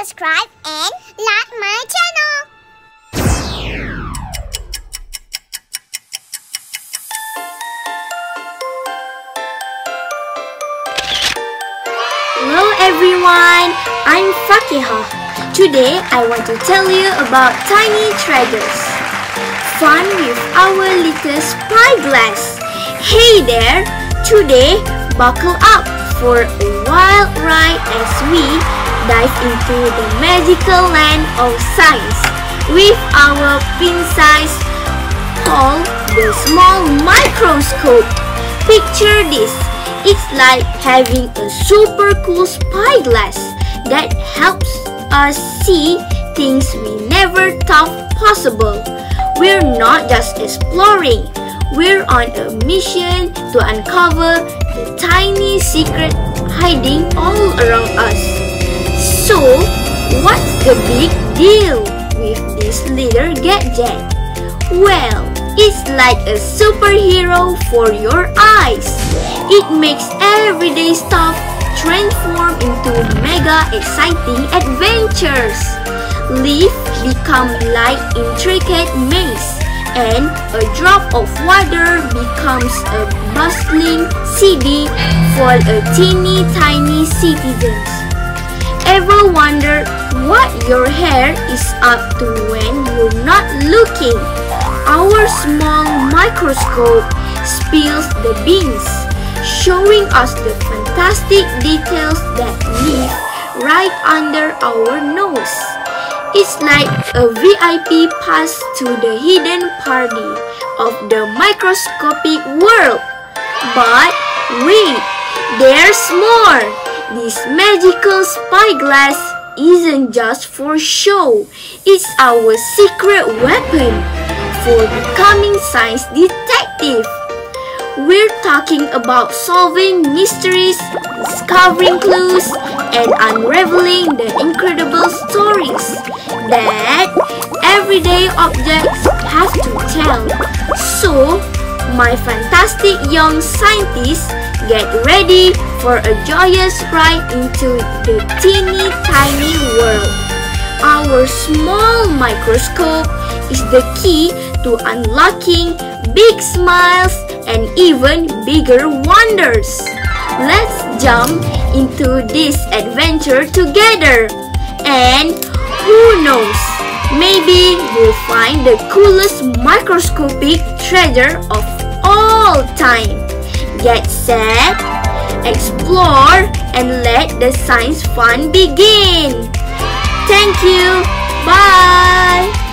subscribe and like my channel. Hello everyone, I'm Fakiha. Today I want to tell you about tiny treasures. Fun with our little spyglass. Hey there! Today, buckle up for a wild ride as we dive into the magical land of science with our pint-sized called the small microscope. Picture this. It's like having a super cool spyglass that helps us see things we never thought possible. We're not just exploring, we're on a mission to uncover the tiny secret hiding all around us. So, what's the big deal with this little gadget? Well, it's like a superhero for your eyes. It makes everyday stuff transform into mega exciting adventures. Leaf become like intricate maze, and a drop of water becomes a bustling city for a teeny tiny citizens. Ever wondered what your hair is up to when you're not looking? Our small microscope spills the beans, showing us the fantastic details that live right under our nose. It's like a VIP pass to the hidden party of the microscopic world. But wait, there's more! This magical spyglass isn't just for show. It's our secret weapon for becoming science detective. We're talking about solving mysteries, discovering clues, and unraveling the incredible stories that everyday objects have to tell. So, my fantastic young scientists, get ready for a joyous ride into the teeny tiny world. Our small microscope is the key to unlocking big smiles and even bigger wonders. Let's jump into this adventure together. And who knows, maybe we'll find the coolest microscopic treasure of all time. Get set, explore, and let the science fun begin. Thank you. Bye.